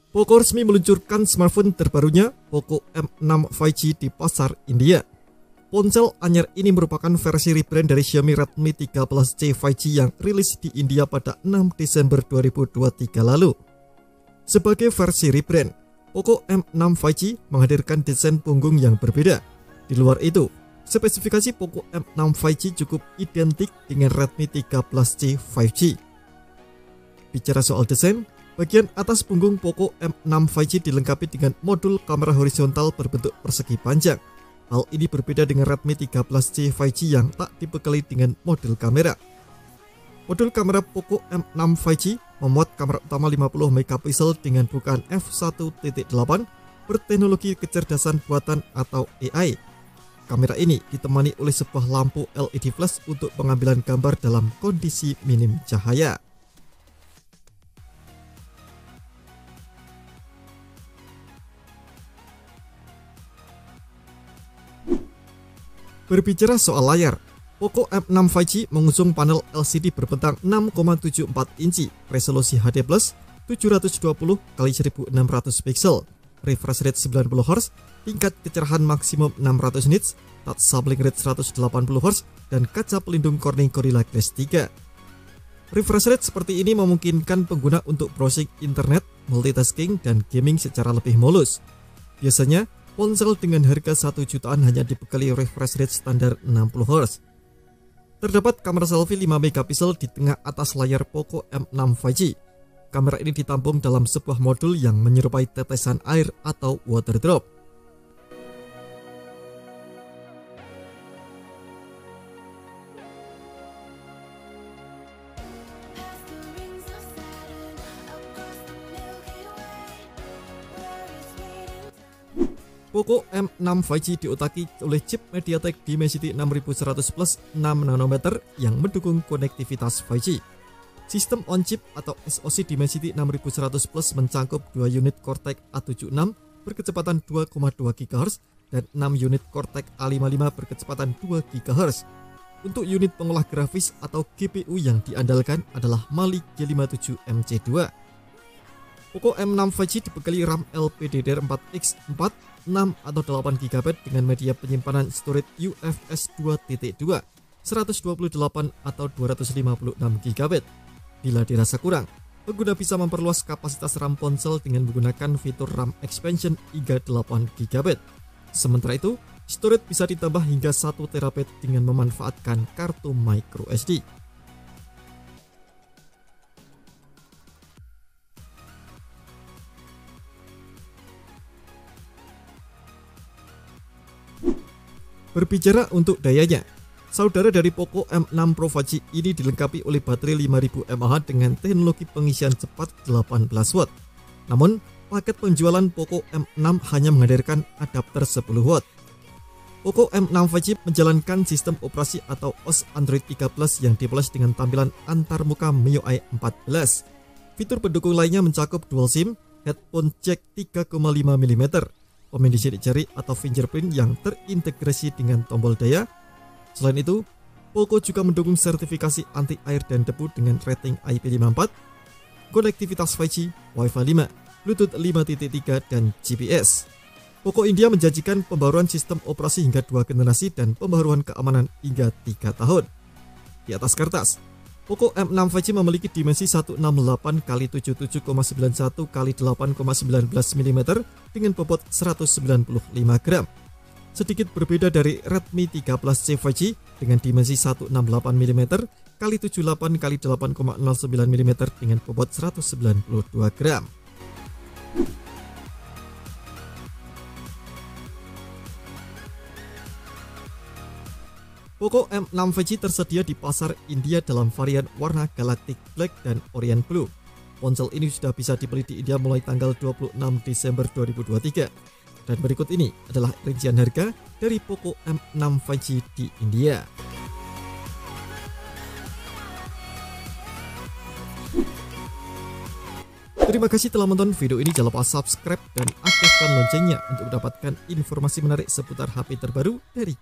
Poco resmi meluncurkan smartphone terbarunya Poco M6 5G di pasar India. Ponsel anyar ini merupakan versi rebrand dari Xiaomi Redmi 13C 5G yang rilis di India pada 6 Desember 2023 lalu. Sebagai versi rebrand, Poco M6 5G menghadirkan desain punggung yang berbeda. Di luar itu, spesifikasi Poco M6 5G cukup identik dengan Redmi 13C 5G. Bicara soal desain, bagian atas punggung Poco M6 5G dilengkapi dengan modul kamera horizontal berbentuk persegi panjang. Hal ini berbeda dengan Redmi 13C 5G yang tak dibekali dengan modul kamera. Modul kamera Poco M6 5G memuat kamera utama 50 MP dengan bukaan f1.8 berteknologi kecerdasan buatan atau AI. Kamera ini ditemani oleh sebuah lampu LED flash untuk pengambilan gambar dalam kondisi minim cahaya. Berbicara soal layar, Poco M6 5G mengusung panel LCD berbentang 6,74 inci, resolusi HD+, 720x1600 pixel, refresh rate 90Hz, tingkat kecerahan maksimum 600 nits, touch sampling rate 180Hz, dan kaca pelindung Corning Gorilla Glass 3. Refresh rate seperti ini memungkinkan pengguna untuk browsing internet, multitasking, dan gaming secara lebih mulus. Biasanya, ponsel dengan harga 1 jutaan hanya dibekali refresh rate standar 60Hz. Terdapat kamera selfie 5 MP di tengah atas layar Poco M6 5G. Kamera ini ditampung dalam sebuah modul yang menyerupai tetesan air atau water drop. Poco M6 5G diotaki oleh chip MediaTek Dimensity 6100 Plus 6 nanometer yang mendukung konektivitas 5G. Sistem on-chip atau SoC Dimensity 6100 Plus mencangkup 2 unit Cortex A76 berkecepatan 2,2 GHz dan 6 unit Cortex A55 berkecepatan 2 GHz. Untuk unit pengolah grafis atau GPU yang diandalkan adalah Mali G57 MC2. Poco M6 5G dibekali RAM LPDDR4X4 6 atau 8 GB dengan media penyimpanan storage UFS 2.2 128 atau 256 GB. Bila dirasa kurang, pengguna bisa memperluas kapasitas RAM ponsel dengan menggunakan fitur RAM expansion hingga 8 GB. Sementara itu, storage bisa ditambah hingga 1 TB dengan memanfaatkan kartu microSD. Berbicara untuk dayanya, saudara dari Poco M6 Pro 5G ini dilengkapi oleh baterai 5000 mAh dengan teknologi pengisian cepat 18 Watt. Namun, paket penjualan Poco M6 hanya menghadirkan adapter 10 Watt. Poco M6 5G menjalankan sistem operasi atau OS Android 13 yang dipoles dengan tampilan antarmuka MIUI 14. Fitur pendukung lainnya mencakup dual SIM, headphone jack 3,5 mm, pemindai sidik jari atau fingerprint yang terintegrasi dengan tombol daya. Selain itu, Poco juga mendukung sertifikasi anti air dan debu dengan rating IP54, konektivitas 5G, Wi-Fi 5, Bluetooth 5.3 dan GPS. Poco India menjanjikan pembaruan sistem operasi hingga 2 generasi dan pembaruan keamanan hingga 3 tahun. Di atas kertas, Poco M6 5G memiliki dimensi 168x77,91 x 8,19 mm dengan bobot 195 gram. Sedikit berbeda dari Redmi 13C 5G dengan dimensi 168 mm x 78 x 8,09 mm dengan bobot 192 gram. Poco M6 5G tersedia di pasar India dalam varian warna Galactic Black dan Orient Blue. Ponsel ini sudah bisa dibeli di India mulai tanggal 26 Desember 2023. Dan berikut ini adalah rincian harga dari Poco M6 5G di India. Terima kasih telah menonton video ini. Jangan lupa subscribe dan aktifkan loncengnya untuk mendapatkan informasi menarik seputar HP terbaru dari